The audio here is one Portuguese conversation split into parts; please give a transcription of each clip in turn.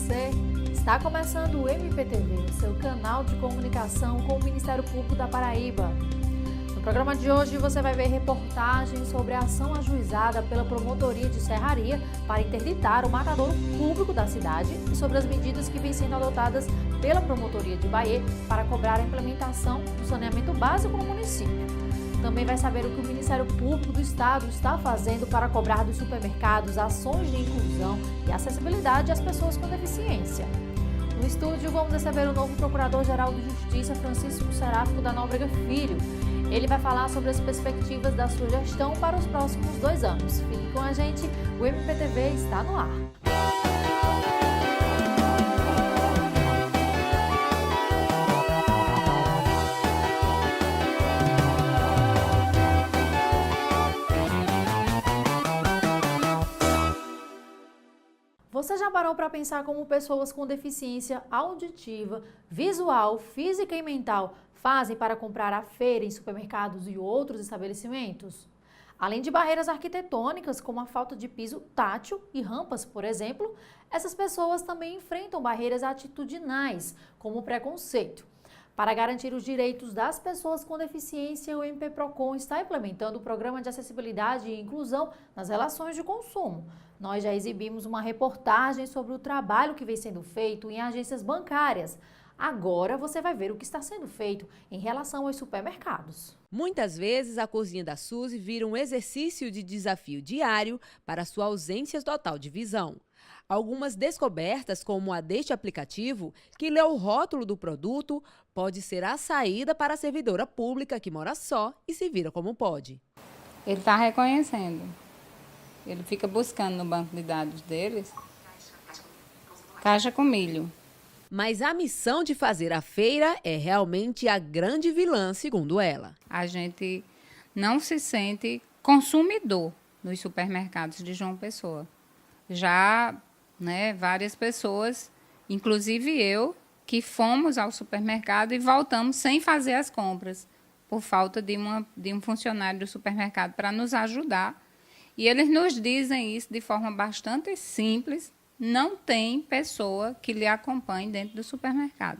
você? Está começando o MPTV, o seu canal de comunicação com o Ministério Público da Paraíba. No programa de hoje você vai ver reportagens sobre a ação ajuizada pela Promotoria de Serraria para interditar o matadouro público da cidade e sobre as medidas que vêm sendo adotadas pela Promotoria de Bahia para cobrar a implementação do saneamento básico no município. Também vai saber o que o Ministério Público do Estado está fazendo para cobrar dos supermercados ações de inclusão e acessibilidade às pessoas com deficiência. No estúdio, vamos receber o novo Procurador-Geral de Justiça, Francisco Seráfico da Nóbrega Filho. Ele vai falar sobre as perspectivas da sua gestão para os próximos 2 anos. Fique com a gente, o MPTV está no ar. Você já parou para pensar como pessoas com deficiência auditiva, visual, física e mental fazem para comprar à feira, em supermercados e outros estabelecimentos? Além de barreiras arquitetônicas, como a falta de piso tátil e rampas, por exemplo, essas pessoas também enfrentam barreiras atitudinais, como o preconceito. Para garantir os direitos das pessoas com deficiência, o MP-PROCON está implementando o Programa de Acessibilidade e Inclusão nas Relações de Consumo. Nós já exibimos uma reportagem sobre o trabalho que vem sendo feito em agências bancárias. Agora você vai ver o que está sendo feito em relação aos supermercados. Muitas vezes a cozinha da Suzy vira um exercício de desafio diário para sua ausência total de visão. Algumas descobertas, como a deste aplicativo, que lê o rótulo do produto, pode ser a saída para a servidora pública que mora só e se vira como pode. Ele está reconhecendo. Ele fica buscando no banco de dados deles caixa com milho. Mas a missão de fazer a feira é realmente a grande vilã, segundo ela. A gente não se sente consumidor nos supermercados de João Pessoa. Já, várias pessoas, inclusive eu, que fomos ao supermercado e voltamos sem fazer as compras, por falta de um funcionário do supermercado para nos ajudar. E eles nos dizem isso de forma bastante simples: não tem pessoa que lhe acompanhe dentro do supermercado.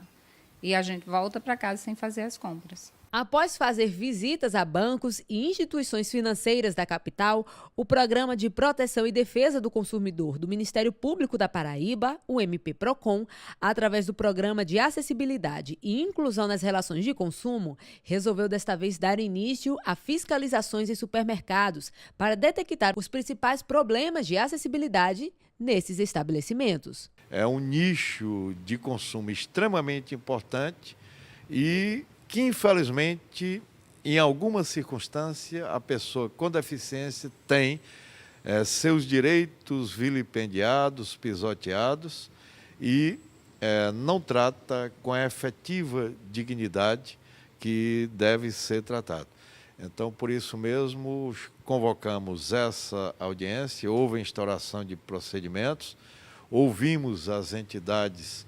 E a gente volta para casa sem fazer as compras. Após fazer visitas a bancos e instituições financeiras da capital, o Programa de Proteção e Defesa do Consumidor do Ministério Público da Paraíba, o MP-PROCON, através do Programa de Acessibilidade e Inclusão nas Relações de Consumo, resolveu desta vez dar início a fiscalizações em supermercados para detectar os principais problemas de acessibilidade nesses estabelecimentos. É um nicho de consumo extremamente importante e que, infelizmente, em alguma circunstância, a pessoa com deficiência tem seus direitos vilipendiados, pisoteados e não trata com a efetiva dignidade que deve ser tratado. Então, por isso mesmo, convocamos essa audiência, houve a instauração de procedimentos, ouvimos as entidades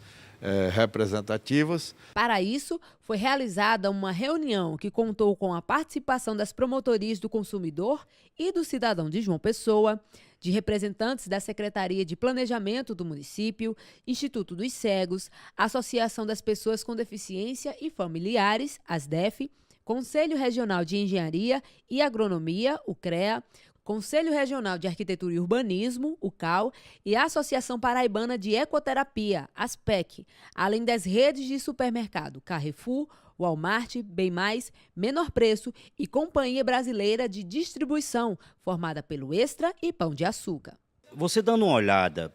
representativas. Para isso, foi realizada uma reunião que contou com a participação das promotorias do consumidor e do cidadão de João Pessoa, de representantes da Secretaria de Planejamento do município, Instituto dos Cegos, Associação das Pessoas com Deficiência e Familiares, ASDEF, Conselho Regional de Engenharia e Agronomia, o CREA, Conselho Regional de Arquitetura e Urbanismo, o CAU, e a Associação Paraibana de Ecoterapia, ASPEC, além das redes de supermercado Carrefour, Walmart, Bem Mais, Menor Preço e Companhia Brasileira de Distribuição, formada pelo Extra e Pão de Açúcar. Você dando uma olhada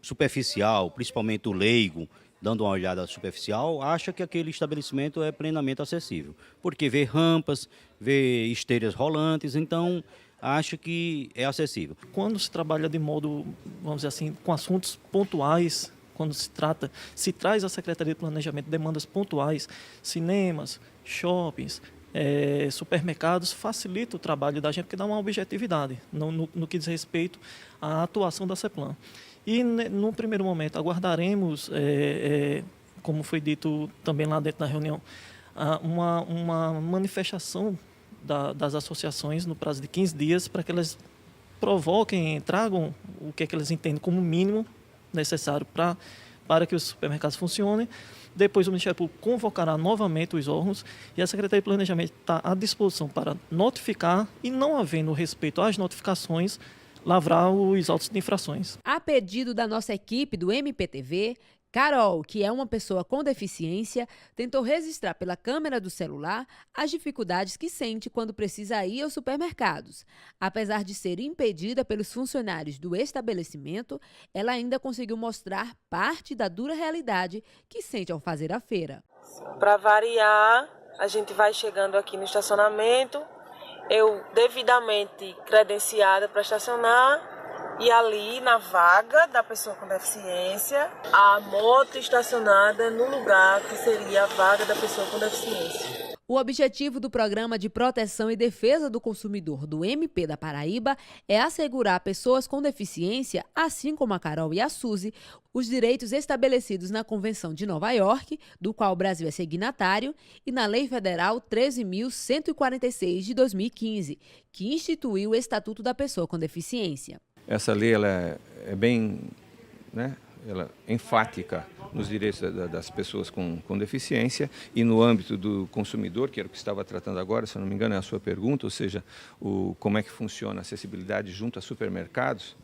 superficial, principalmente o leigo, dando uma olhada superficial, acha que aquele estabelecimento é plenamente acessível, porque vê rampas, vê esteiras rolantes, então acha que é acessível. Quando se trabalha de modo, vamos dizer assim, com assuntos pontuais, quando se traz à Secretaria de Planejamento demandas pontuais, cinemas, shoppings, supermercados, facilita o trabalho da gente, porque dá uma objetividade no que diz respeito à atuação da CEPLAN. E, no primeiro momento, aguardaremos, como foi dito também lá dentro da reunião, uma manifestação das associações no prazo de 15 dias para que elas provoquem, tragam o que é que eles entendem como mínimo necessário para para que os supermercados funcionem. Depois o Ministério Público convocará novamente os órgãos e a Secretaria de Planejamento está à disposição para notificar e, não havendo respeito às notificações, lavrar os autos de infrações. A pedido da nossa equipe do MPTV, Carol, que é uma pessoa com deficiência, tentou registrar pela câmera do celular as dificuldades que sente quando precisa ir aos supermercados. Apesar de ser impedida pelos funcionários do estabelecimento, ela ainda conseguiu mostrar parte da dura realidade que sente ao fazer a feira. Para variar, a gente vai chegando aqui no estacionamento, eu devidamente credenciada para estacionar, e ali na vaga da pessoa com deficiência, a moto estacionada no lugar que seria a vaga da pessoa com deficiência. O objetivo do Programa de Proteção e Defesa do Consumidor do MP da Paraíba é assegurar a pessoas com deficiência, assim como a Carol e a Suzy, os direitos estabelecidos na Convenção de Nova York, do qual o Brasil é signatário, e na Lei Federal 13.146 de 2015, que instituiu o Estatuto da Pessoa com Deficiência. Essa lei ela é bem, ela é enfática nos direitos das pessoas com deficiência e no âmbito do consumidor, que era o que estava tratando agora, se eu não me engano é a sua pergunta, ou seja, como é que funciona a acessibilidade junto a supermercados.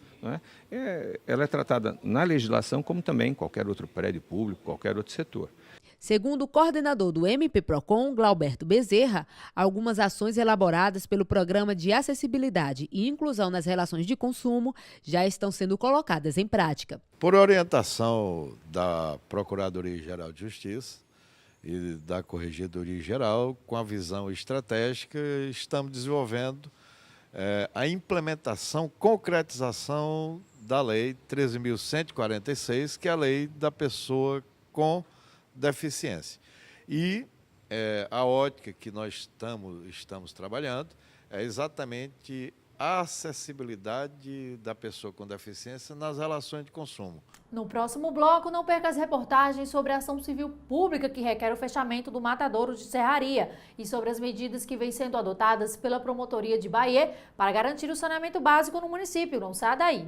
Ela é tratada na legislação como também qualquer outro prédio público, qualquer outro setor. Segundo o coordenador do MP-PROCON, Glauberto Bezerra, algumas ações elaboradas pelo Programa de Acessibilidade e Inclusão nas Relações de Consumo já estão sendo colocadas em prática. Por orientação da Procuradoria-Geral de Justiça e da Corregedoria-Geral, com a visão estratégica, estamos desenvolvendo a implementação, concretização da Lei 13.146, que é a Lei da Pessoa com Deficiência. E a ótica que nós estamos trabalhando é exatamente a acessibilidade da pessoa com deficiência nas relações de consumo. No próximo bloco, não perca as reportagens sobre a ação civil pública que requer o fechamento do matadouro de Serraria e sobre as medidas que vêm sendo adotadas pela Promotoria de Bahia para garantir o saneamento básico no município. Não saia daí.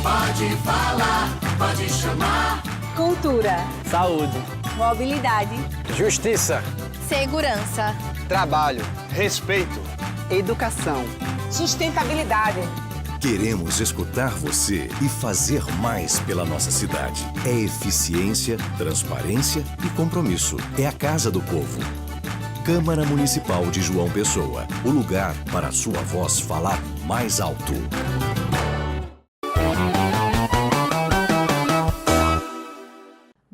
Pode falar, pode chamar. Cultura, saúde, mobilidade, justiça, segurança, trabalho, respeito, educação, sustentabilidade. Queremos escutar você e fazer mais pela nossa cidade. É eficiência, transparência e compromisso. É a Casa do Povo. Câmara Municipal de João Pessoa. O lugar para a sua voz falar mais alto.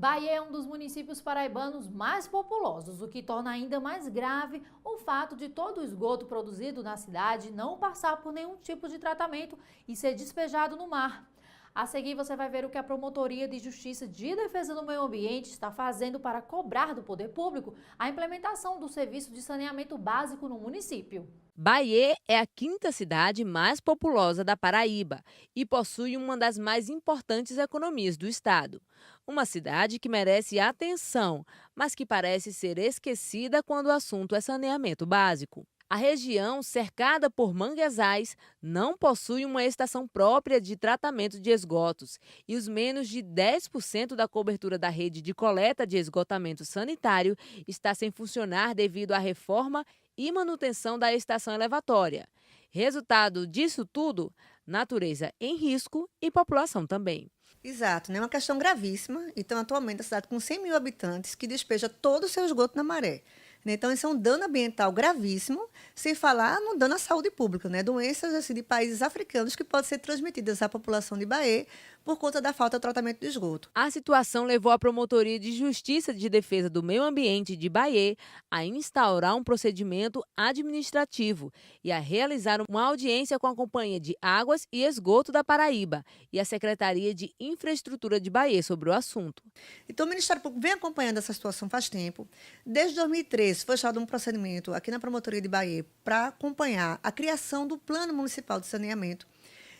Bahia é um dos municípios paraibanos mais populosos, o que torna ainda mais grave o fato de todo o esgoto produzido na cidade não passar por nenhum tipo de tratamento e ser despejado no mar. A seguir, você vai ver o que a Promotoria de Justiça de Defesa do Meio Ambiente está fazendo para cobrar do poder público a implementação do serviço de saneamento básico no município. Bahia é a quinta cidade mais populosa da Paraíba e possui uma das mais importantes economias do estado. Uma cidade que merece atenção, mas que parece ser esquecida quando o assunto é saneamento básico. A região, cercada por manguezais, não possui uma estação própria de tratamento de esgotos e os menos de 10% da cobertura da rede de coleta de esgotamento sanitário está sem funcionar devido à reforma e manutenção da estação elevatória. Resultado disso tudo, natureza em risco e população também. Exato, é uma questão gravíssima. Então, atualmente, a cidade com 100 mil habitantes que despeja todo o seu esgoto na maré. Então, isso é um dano ambiental gravíssimo, sem falar no dano à saúde pública, doenças assim, de países africanos que podem ser transmitidas à população de Bahia por conta da falta de tratamento de esgoto. A situação levou a Promotoria de Justiça de Defesa do Meio Ambiente de Bahia a instaurar um procedimento administrativo e a realizar uma audiência com a Companhia de Águas e Esgoto da Paraíba e a Secretaria de Infraestrutura de Bahia sobre o assunto. Então, o Ministério Público vem acompanhando essa situação faz tempo. Desde 2013, foi achado um procedimento aqui na Promotoria de Bahia para acompanhar a criação do Plano Municipal de Saneamento.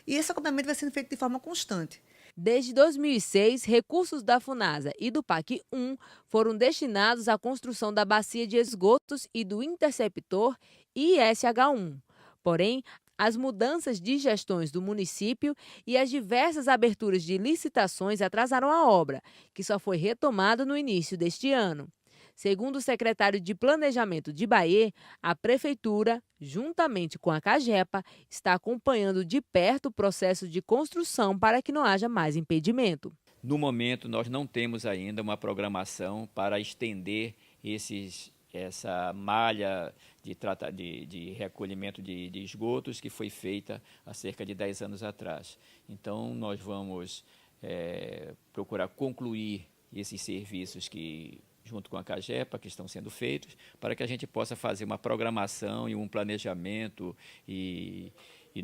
E esse acompanhamento vai sendo feito de forma constante. Desde 2006, recursos da FUNASA e do PAC 1 foram destinados à construção da bacia de esgotos e do interceptor ISH1. Porém, as mudanças de gestões do município e as diversas aberturas de licitações atrasaram a obra, que só foi retomada no início deste ano. Segundo o secretário de Planejamento de Bahia, a Prefeitura, juntamente com a CAGEPA, está acompanhando de perto o processo de construção para que não haja mais impedimento. No momento, nós não temos ainda uma programação para estender essa malha de recolhimento de esgotos que foi feita há cerca de 10 anos atrás. Então, nós vamos procurar concluir esses serviços junto com a CAGEPA, que estão sendo feitos, para que a gente possa fazer uma programação e um planejamento e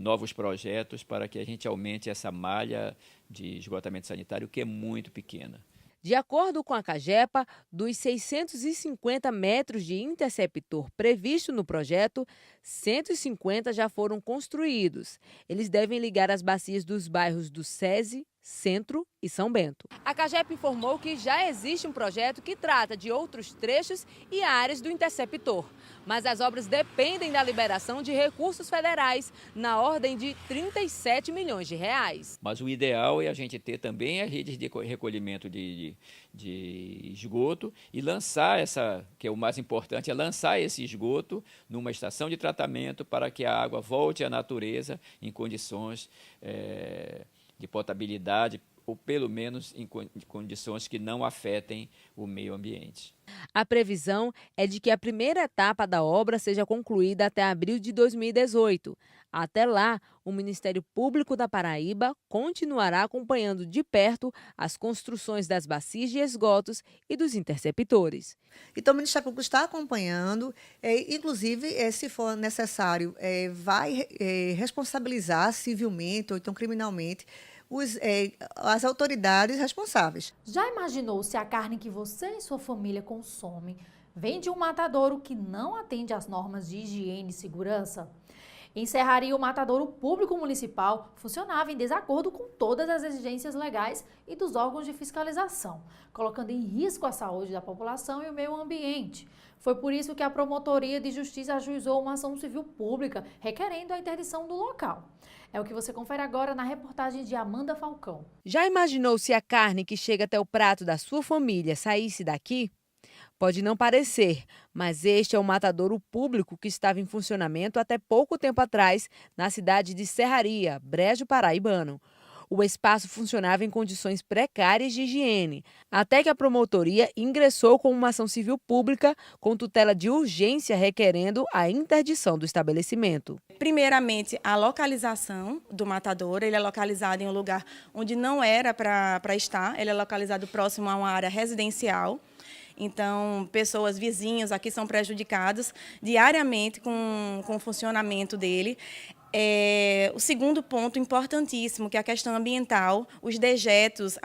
novos projetos para que a gente aumente essa malha de esgotamento sanitário, que é muito pequena. De acordo com a CAGEPA, dos 650 metros de interceptor previsto no projeto, 150 já foram construídos. Eles devem ligar as bacias dos bairros do SESI, Centro e São Bento. A CAGEPA informou que já existe um projeto que trata de outros trechos e áreas do interceptor, mas as obras dependem da liberação de recursos federais na ordem de 37 milhões de reais. Mas o ideal é a gente ter também as redes de recolhimento de esgoto e lançar que é o mais importante, é lançar esse esgoto numa estação de tratamento para que a água volte à natureza em condições de potabilidade, ou pelo menos em condições que não afetem o meio ambiente. A previsão é de que a primeira etapa da obra seja concluída até abril de 2018. Até lá, o Ministério Público da Paraíba continuará acompanhando de perto as construções das bacias de esgotos e dos interceptores. Então, o Ministério Público está acompanhando, inclusive, se for necessário, vai responsabilizar civilmente ou então criminalmente as autoridades responsáveis. Já imaginou se a carne que você e sua família consomem vem de um matadouro que não atende às normas de higiene e segurança? Em Serraria, o matadouro público municipal funcionava em desacordo com todas as exigências legais e dos órgãos de fiscalização, colocando em risco a saúde da população e o meio ambiente. Foi por isso que a Promotoria de Justiça ajuizou uma ação civil pública requerendo a interdição do local. É o que você confere agora na reportagem de Amanda Falcão. Já imaginou se a carne que chega até o prato da sua família saísse daqui? Pode não parecer, mas este é o matadouro público que estava em funcionamento até pouco tempo atrás na cidade de Serraria, Brejo Paraibano. O espaço funcionava em condições precárias de higiene, até que a promotoria ingressou com uma ação civil pública com tutela de urgência requerendo a interdição do estabelecimento. Primeiramente, a localização do matadouro. Ele é localizado em um lugar onde não era para estar, ele é localizado próximo a uma área residencial. Então, pessoas vizinhas aqui são prejudicadas diariamente com o funcionamento dele. O segundo ponto importantíssimo, que é a questão ambiental, os dejetos,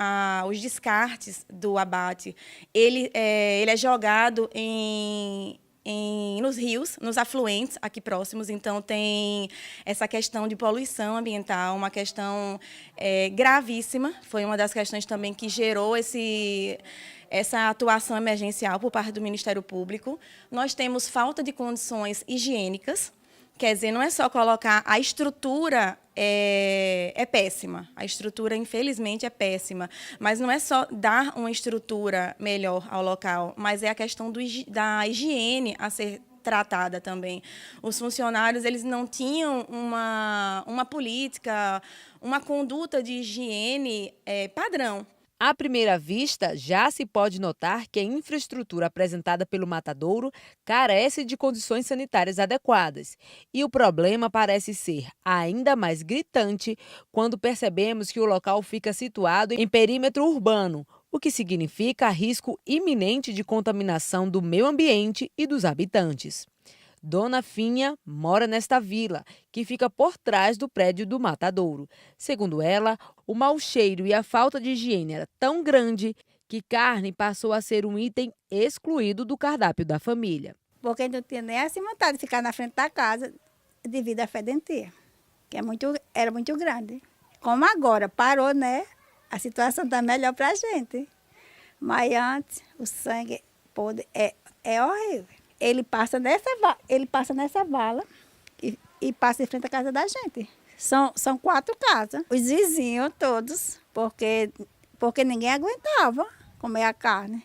os descartes do abate, ele é jogado nos rios, nos afluentes aqui próximos. Então, tem essa questão de poluição ambiental, uma questão gravíssima. Foi uma das questões também que gerou essa atuação emergencial por parte do Ministério Público. Nós temos falta de condições higiênicas. Quer dizer, não é só colocar a estrutura é péssima. A estrutura, infelizmente, é péssima. Mas não é só dar uma estrutura melhor ao local, mas é a questão da higiene a ser tratada também. Os funcionários, eles não tinham uma política, uma conduta de higiene padrão. À primeira vista, já se pode notar que a infraestrutura apresentada pelo matadouro carece de condições sanitárias adequadas. E o problema parece ser ainda mais gritante quando percebemos que o local fica situado em perímetro urbano, o que significa risco iminente de contaminação do meio ambiente e dos habitantes. Dona Finha mora nesta vila, que fica por trás do prédio do matadouro. Segundo ela, o mau cheiro e a falta de higiene era tão grande que carne passou a ser um item excluído do cardápio da família. Porque não tinha nem essa vontade de ficar na frente da casa devido à fedentia, que era muito grande. Como agora parou, né? A situação está melhor para a gente. Mas antes, o sangue podre é horrível. Ele passa nessa vala, e passa em frente à casa da gente. São 4 casas. Os vizinhos todos, porque ninguém aguentava comer a carne.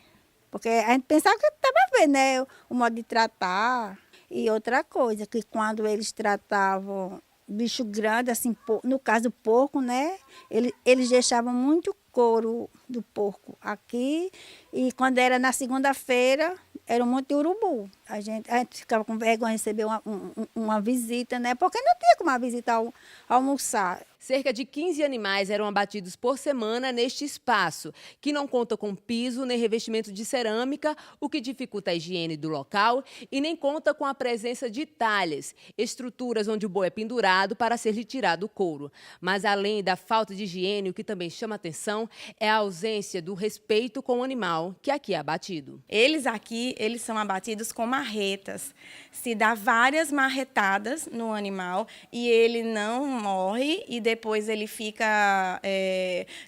Porque a gente pensava que estava bem, né? O modo de tratar. E outra coisa, que quando eles tratavam bicho grande, assim, no caso do porco, né? Eles deixavam muito couro do porco aqui. E quando era na segunda-feira, era um monte de urubu. A gente ficava com vergonha de receber uma visita, né? Porque não tinha como uma visita almoçar. Cerca de 15 animais eram abatidos por semana neste espaço, que não conta com piso nem revestimento de cerâmica, o que dificulta a higiene do local, e nem conta com a presença de talhas, estruturas onde o boi é pendurado para ser retirado o couro. Mas além da falta de higiene, o que também chama atenção é a ausência do respeito com o animal que aqui é abatido. Eles são abatidos com marretas. Se dá várias marretadas no animal e ele não morre e depois ele fica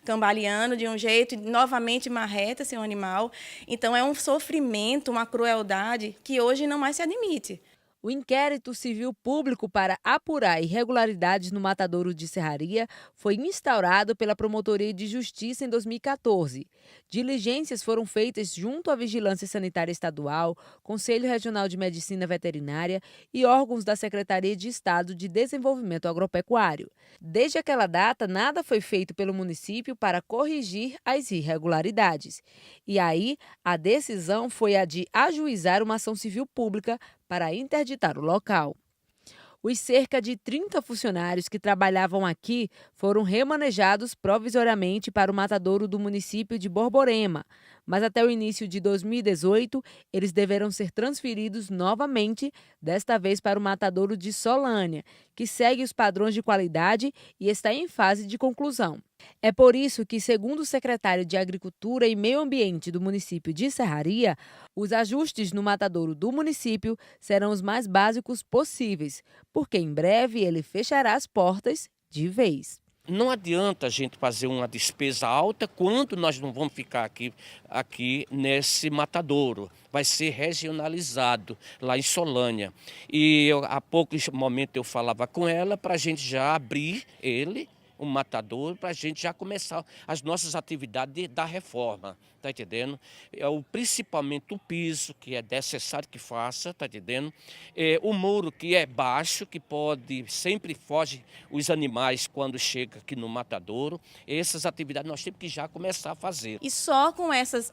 cambaleando de um jeito e novamente marreta-se o animal. Então é um sofrimento, uma crueldade que hoje não mais se admite. O inquérito civil público para apurar irregularidades no matadouro de Serraria foi instaurado pela Promotoria de Justiça em 2014. Diligências foram feitas junto à Vigilância Sanitária Estadual, Conselho Regional de Medicina Veterinária e órgãos da Secretaria de Estado de Desenvolvimento Agropecuário. Desde aquela data, nada foi feito pelo município para corrigir as irregularidades. E aí, a decisão foi a de ajuizar uma ação civil pública para interditar o local. Os cerca de 30 funcionários que trabalhavam aqui foram remanejados provisoriamente para o matadouro do município de Borborema, mas até o início de 2018, eles deverão ser transferidos novamente, desta vez para o matadouro de Solânia, que segue os padrões de qualidade e está em fase de conclusão. É por isso que, segundo o secretário de Agricultura e Meio Ambiente do município de Serraria, os ajustes no matadouro do município serão os mais básicos possíveis, porque em breve ele fechará as portas de vez. Não adianta a gente fazer uma despesa alta quando nós não vamos ficar aqui nesse matadouro. Vai ser regionalizado lá em Solânia. E há poucos momentos eu falava com ela para a gente já abrir ele, um matadouro, para a gente já começar as nossas atividades da reforma, tá entendendo? Principalmente o piso, que é necessário que faça, tá entendendo? O muro, que é baixo, que sempre foge os animais quando chega aqui no matadouro. Essas atividades nós temos que já começar a fazer. E só com essas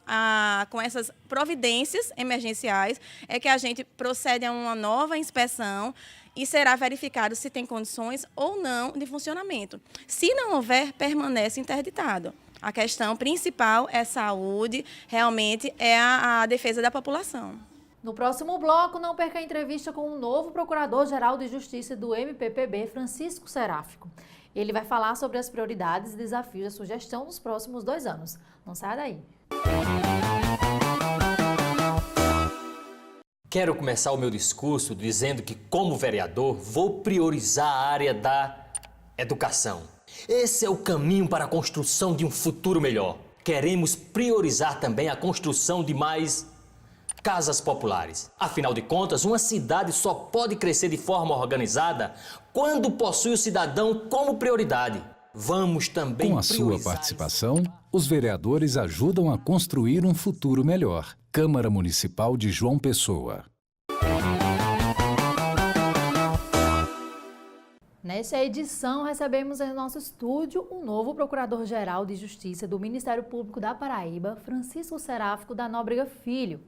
providências emergenciais é que a gente procede a uma nova inspeção e será verificado se tem condições ou não de funcionamento. Se não houver, permanece interditado. A questão principal é saúde, realmente é a defesa da população. No próximo bloco, não perca a entrevista com o novo Procurador-Geral de Justiça do MPPB, Francisco Seráfico. Ele vai falar sobre as prioridades e desafios da sua gestão nos próximos 2 anos. Não saia daí. Quero começar o meu discurso dizendo que, como vereador, vou priorizar a área da educação. Esse é o caminho para a construção de um futuro melhor. Queremos priorizar também a construção de mais casas populares. Afinal de contas, uma cidade só pode crescer de forma organizada quando possui o cidadão como prioridade. Vamos também Com a sua participação, os vereadores ajudam a construir um futuro melhor. Câmara Municipal de João Pessoa. Nesta edição, recebemos em nosso estúdio o novo Procurador-Geral de Justiça do Ministério Público da Paraíba, Francisco Seráfico da Nóbrega Filho.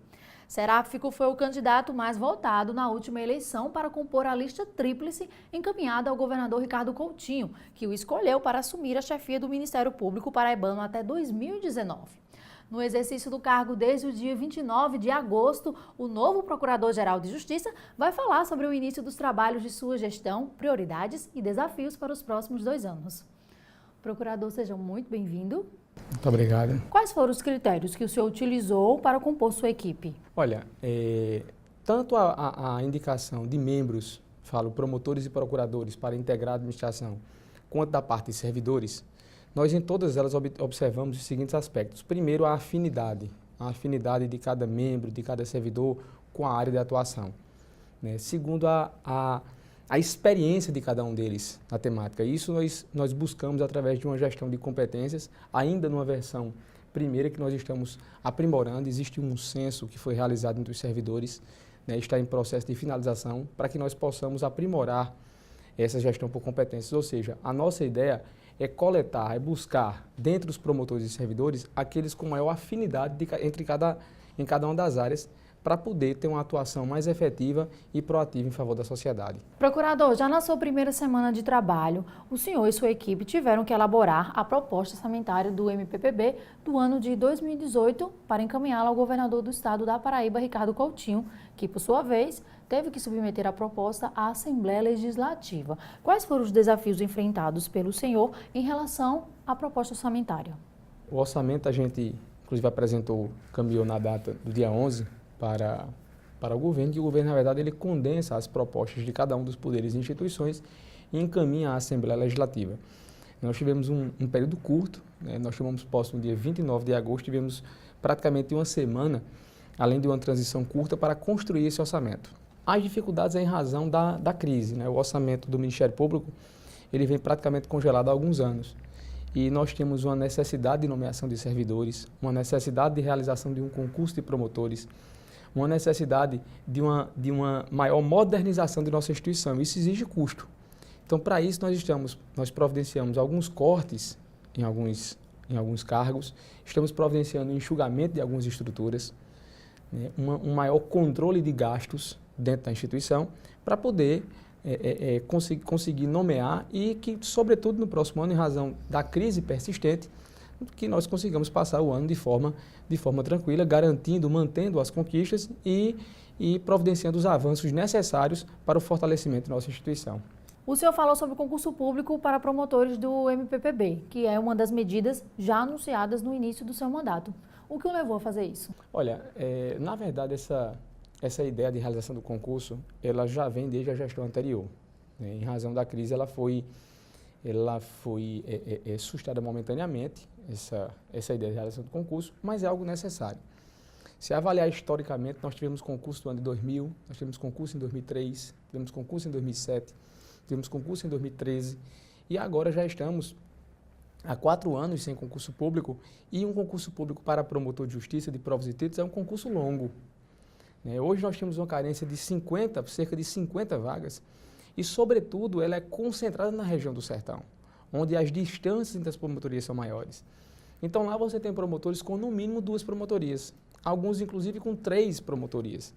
Seráfico foi o candidato mais votado na última eleição para compor a lista tríplice encaminhada ao governador Ricardo Coutinho, que o escolheu para assumir a chefia do Ministério Público paraibano até 2019. No exercício do cargo desde o dia 29 de agosto, o novo Procurador-Geral de Justiça vai falar sobre o início dos trabalhos de sua gestão, prioridades e desafios para os próximos 2 anos. Procurador, seja muito bem-vindo. Muito obrigado. Quais foram os critérios que o senhor utilizou para compor sua equipe? Olha, tanto a indicação de membros, falo promotores e procuradores para integrar a administração, quanto da parte de servidores, nós em todas elas observamos os seguintes aspectos. Primeiro, a afinidade de cada membro, de cada servidor com a área de atuação. Segundo, a a experiência de cada um deles na temática. Isso nós buscamos através de uma gestão de competências, ainda numa versão primeira que nós estamos aprimorando. Existe um censo que foi realizado entre os servidores, né, está em processo de finalização, para que nós possamos aprimorar essa gestão por competências. Ou seja, a nossa ideia é coletar, é buscar, dentre os promotores e servidores, aqueles com maior afinidade em cada uma das áreas, para poder ter uma atuação mais efetiva e proativa em favor da sociedade. Procurador, já na sua primeira semana de trabalho, o senhor e sua equipe tiveram que elaborar a proposta orçamentária do MPPB do ano de 2018 para encaminhá-la ao governador do estado da Paraíba, Ricardo Coutinho, que, por sua vez, teve que submeter a proposta à Assembleia Legislativa. Quais foram os desafios enfrentados pelo senhor em relação à proposta orçamentária? O orçamento a gente, inclusive, caminhou na data do dia 11, para o governo, que o governo, na verdade, ele condensa as propostas de cada um dos poderes e instituições e encaminha à Assembleia Legislativa. Nós tivemos um período curto, né? Nós tomamos posse no dia 29 de agosto, tivemos praticamente uma semana, além de uma transição curta, para construir esse orçamento. As dificuldades é em razão da crise, né? O orçamento do Ministério Público, ele vem praticamente congelado há alguns anos. E nós temos uma necessidade de nomeação de servidores, uma necessidade de realização de um concurso de promotores, uma necessidade de uma maior modernização de nossa instituição. Isso exige custo. Então, para isso, nós providenciamos alguns cortes em alguns cargos, estamos providenciando um enxugamento de algumas estruturas, né, um maior controle de gastos dentro da instituição, para poder conseguir nomear e que, sobretudo no próximo ano, em razão da crise persistente, que nós consigamos passar o ano de forma tranquila, mantendo as conquistas e providenciando os avanços necessários para o fortalecimento da nossa instituição. O senhor falou sobre o concurso público para promotores do MPPB, que é uma das medidas já anunciadas no início do seu mandato. O que o levou a fazer isso? Olha, na verdade, essa ideia de realização do concurso, ela já vem desde a gestão anterior, né? Em razão da crise, ela foi suscitada momentaneamente, essa ideia de realização do concurso, mas é algo necessário. Se avaliar historicamente, nós tivemos concurso no ano de 2000, nós tivemos concurso em 2003, tivemos concurso em 2007, tivemos concurso em 2013 e agora já estamos há 4 anos sem concurso público, e um concurso público para promotor de justiça de provas e títulos é um concurso longo. Hoje nós temos uma carência de cerca de 50 vagas, e, sobretudo, ela é concentrada na região do Sertão, onde as distâncias entre as promotorias são maiores. Então, lá você tem promotores com, no mínimo, 2 promotorias, alguns, inclusive, com 3 promotorias.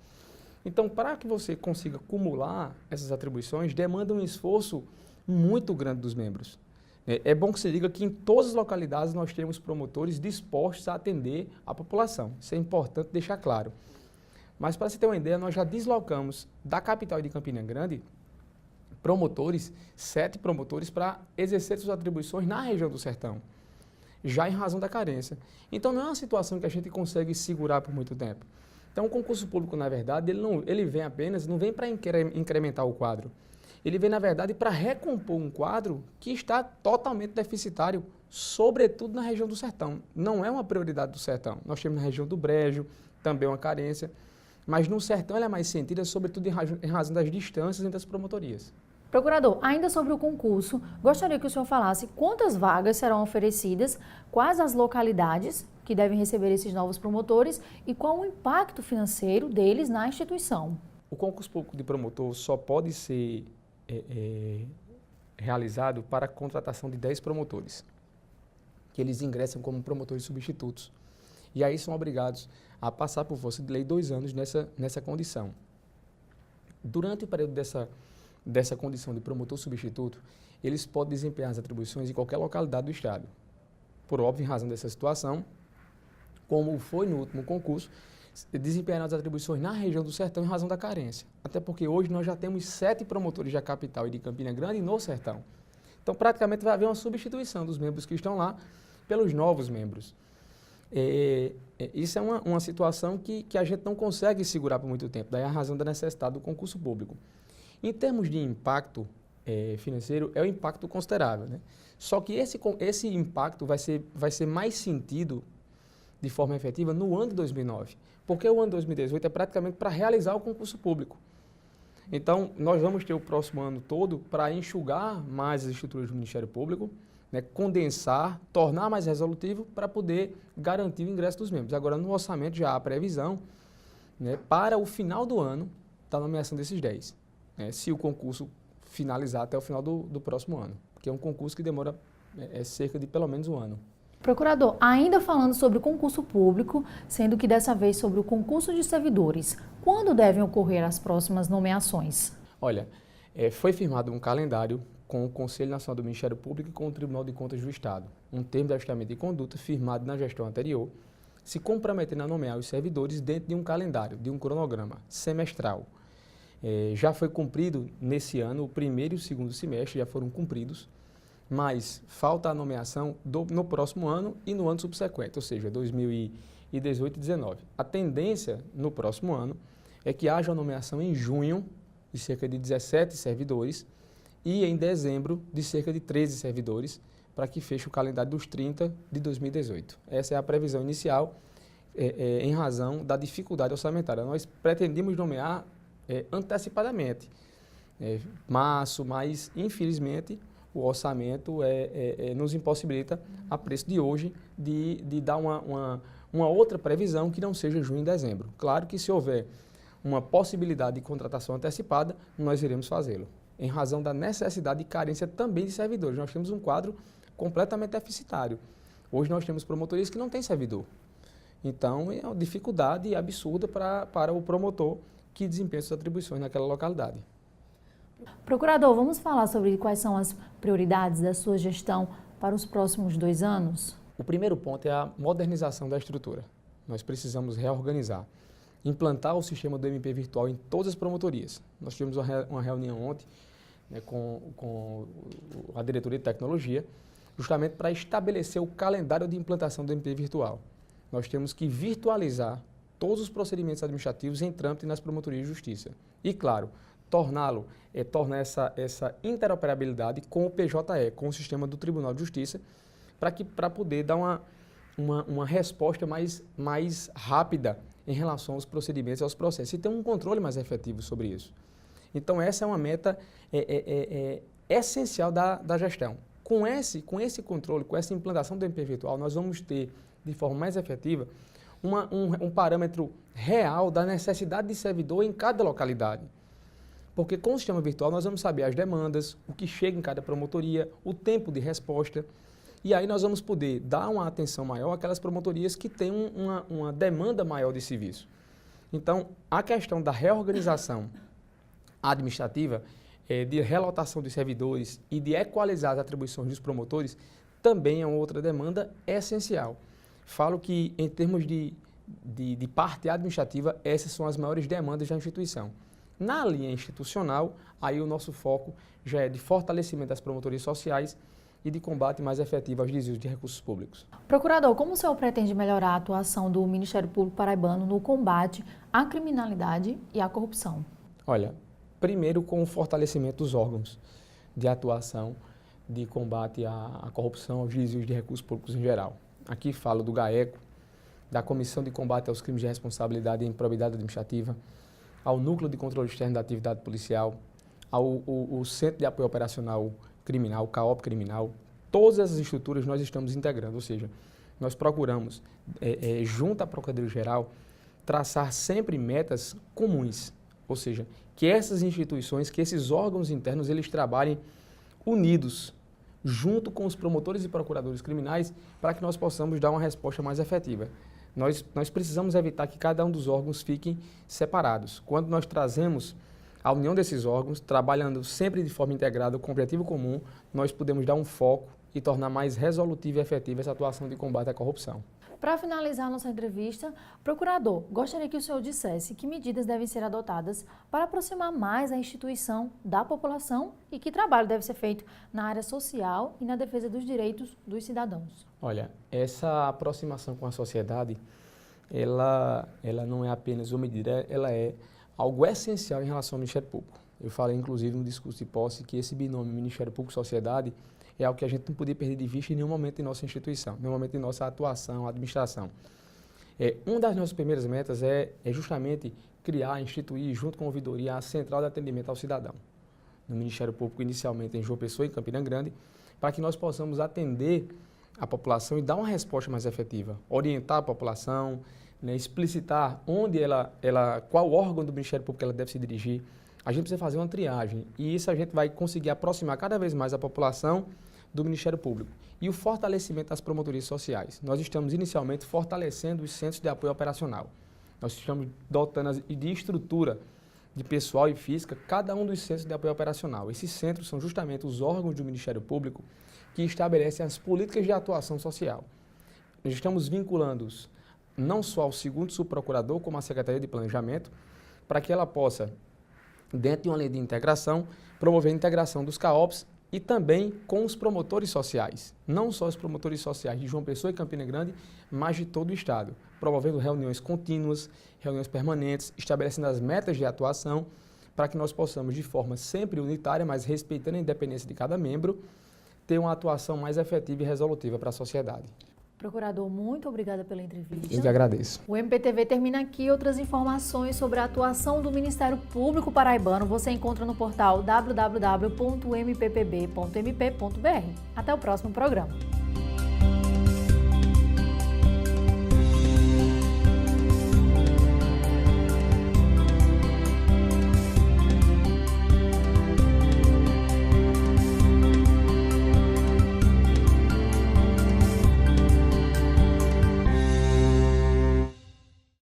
Então, para que você consiga acumular essas atribuições, demanda um esforço muito grande dos membros. É bom que se diga que em todas as localidades nós temos promotores dispostos a atender a população. Isso é importante deixar claro. Mas, para você ter uma ideia, nós já deslocamos da capital de Campina Grande 7 promotores para exercer suas atribuições na região do Sertão, já em razão da carência. Então, não é uma situação que a gente consegue segurar por muito tempo. Então, o concurso público, na verdade, ele vem apenas, não vem para incrementar o quadro. Ele vem, na verdade, para recompor um quadro que está totalmente deficitário, sobretudo na região do Sertão. Não é uma prioridade do Sertão. Nós temos na região do Brejo também uma carência, mas no Sertão ela é mais sentida, sobretudo em razão das distâncias entre as promotorias. Procurador, ainda sobre o concurso, gostaria que o senhor falasse quantas vagas serão oferecidas, quais as localidades que devem receber esses novos promotores e qual o impacto financeiro deles na instituição. O concurso público de promotor só pode ser realizado para a contratação de 10 promotores, que eles ingressam como promotores substitutos. E aí são obrigados a passar por força de lei 2 anos nessa condição. Durante o período dessa condição de promotor substituto, eles podem desempenhar as atribuições em qualquer localidade do Estado. Por óbvio, em razão dessa situação, como foi no último concurso, desempenhar as atribuições na região do Sertão em razão da carência. Até porque hoje nós já temos 7 promotores da capital e de Campina Grande no Sertão. Então, praticamente vai haver uma substituição dos membros que estão lá pelos novos membros. Isso é uma situação que a gente não consegue segurar por muito tempo, daí a razão da necessidade do concurso público. Em termos de impacto financeiro, é um impacto considerável, né? Só que esse impacto vai ser mais sentido de forma efetiva no ano de 2009, porque o ano de 2018 é praticamente para realizar o concurso público. Então, nós vamos ter o próximo ano todo para enxugar mais as estruturas do Ministério Público, né, condensar, tornar mais resolutivo para poder garantir o ingresso dos membros. Agora, no orçamento já há previsão, né, para o final do ano da nomeação desses 10, né, se o concurso finalizar até o final do próximo ano, que é um concurso que demora cerca de pelo menos um ano. Procurador, ainda falando sobre o concurso público, sendo que dessa vez sobre o concurso de servidores, quando devem ocorrer as próximas nomeações? Olha, foi firmado um calendário com o Conselho Nacional do Ministério Público e com o Tribunal de Contas do Estado, um termo de ajustamento de conduta firmado na gestão anterior, se comprometendo a nomear os servidores dentro de um calendário, de um cronograma semestral. Já foi cumprido nesse ano, o primeiro e o segundo semestre já foram cumpridos, mas falta a nomeação no próximo ano e no ano subsequente, ou seja, 2018 e 2019. A tendência no próximo ano é que haja a nomeação em junho de cerca de 17 servidores e em dezembro de cerca de 13 servidores, para que feche o calendário dos 30 de 2018. Essa é a previsão inicial, em razão da dificuldade orçamentária. Nós pretendíamos nomear antecipadamente, março, mas infelizmente o orçamento nos impossibilita, a preço de hoje, de dar uma outra previsão que não seja junho e dezembro. Claro que se houver uma possibilidade de contratação antecipada, nós iremos fazê-lo, em razão da necessidade e carência também de servidores. Nós temos um quadro completamente deficitário. Hoje nós temos promotorias que não têm servidor. Então, é uma dificuldade absurda para o promotor que desempenha suas atribuições naquela localidade. Procurador, vamos falar sobre quais são as prioridades da sua gestão para os próximos 2 anos? O primeiro ponto é a modernização da estrutura. Nós precisamos reorganizar, implantar o sistema do MP virtual em todas as promotorias. Nós tivemos uma reunião ontem, né, com a diretoria de tecnologia, justamente para estabelecer o calendário de implantação do MP virtual. Nós temos que virtualizar todos os procedimentos administrativos em trâmite nas promotorias de justiça. E, claro, tornar essa interoperabilidade com o PJE, com o sistema do Tribunal de Justiça, para poder dar uma resposta mais rápida em relação aos procedimentos e aos processos, e ter um controle mais efetivo sobre isso. Então, essa é uma meta essencial da gestão. Com esse controle, com essa implantação do MP virtual, nós vamos ter, de forma mais efetiva, um parâmetro real da necessidade de servidor em cada localidade. Porque com o sistema virtual nós vamos saber as demandas, o que chega em cada promotoria, o tempo de resposta, e aí nós vamos poder dar uma atenção maior àquelas promotorias que têm uma demanda maior de serviço. Então, a questão da reorganização administrativa, de relotação de servidores e de equalizar as atribuições dos promotores, também é uma outra demanda essencial. Falo que, em termos de parte administrativa, essas são as maiores demandas da instituição. Na linha institucional, aí o nosso foco já é de fortalecimento das promotorias sociais e de combate mais efetivo aos desvios de recursos públicos. Procurador, como o senhor pretende melhorar a atuação do Ministério Público Paraibano no combate à criminalidade e à corrupção? Olha, primeiro com o fortalecimento dos órgãos de atuação de combate à corrupção, aos desvios de recursos públicos em geral. Aqui falo do GAECO, da Comissão de Combate aos Crimes de Responsabilidade e Improbidade Administrativa, ao Núcleo de Controle Externo da Atividade Policial, ao Centro de Apoio Operacional Criminal, o CAOP Criminal. Todas essas estruturas nós estamos integrando, ou seja, nós procuramos, junto à Procuradoria-Geral, traçar sempre metas comuns, ou seja, que essas instituições, que esses órgãos internos, eles trabalhem unidos, junto com os promotores e procuradores criminais, para que nós possamos dar uma resposta mais efetiva. Nós precisamos evitar que cada um dos órgãos fiquem separados. Quando nós trazemos a união desses órgãos, trabalhando sempre de forma integrada, com objetivo comum, nós podemos dar um foco e tornar mais resolutiva e efetiva essa atuação de combate à corrupção. Para finalizar nossa entrevista, procurador, gostaria que o senhor dissesse que medidas devem ser adotadas para aproximar mais a instituição da população e que trabalho deve ser feito na área social e na defesa dos direitos dos cidadãos. Olha, essa aproximação com a sociedade, ela não é apenas uma medida, ela é algo essencial em relação ao Ministério Público. Eu falei, inclusive, no discurso de posse, que esse binômio Ministério Público-Sociedade é algo que a gente não podia perder de vista em nenhum momento em nossa instituição, em nenhum momento em nossa atuação, administração. Uma das nossas primeiras metas é justamente criar, instituir, junto com a ouvidoria, a Central de Atendimento ao Cidadão, no Ministério Público, inicialmente em João Pessoa e Campina Grande, para que nós possamos atender a população e dar uma resposta mais efetiva, orientar a população, né, explicitar onde qual órgão do Ministério Público ela deve se dirigir. A gente precisa fazer uma triagem e isso a gente vai conseguir aproximar cada vez mais a população do Ministério Público. E o fortalecimento das promotorias sociais. Nós estamos inicialmente fortalecendo os centros de apoio operacional. Nós estamos dotando de estrutura de pessoal e física cada um dos centros de apoio operacional. Esses centros são justamente os órgãos do Ministério Público que estabelecem as políticas de atuação social. Nós estamos vinculando-os não só ao segundo subprocurador, como à Secretaria de Planejamento, para que ela possa, dentro de uma lei de integração, promover a integração dos CAOPs e também com os promotores sociais. Não só os promotores sociais de João Pessoa e Campina Grande, mas de todo o Estado, promovendo reuniões contínuas, reuniões permanentes, estabelecendo as metas de atuação, para que nós possamos, de forma sempre unitária, mas respeitando a independência de cada membro, ter uma atuação mais efetiva e resolutiva para a sociedade. Procurador, muito obrigada pela entrevista. Eu que agradeço. O MPTV termina aqui. Outras informações sobre a atuação do Ministério Público Paraibano você encontra no portal www.mppb.mp.br. Até o próximo programa.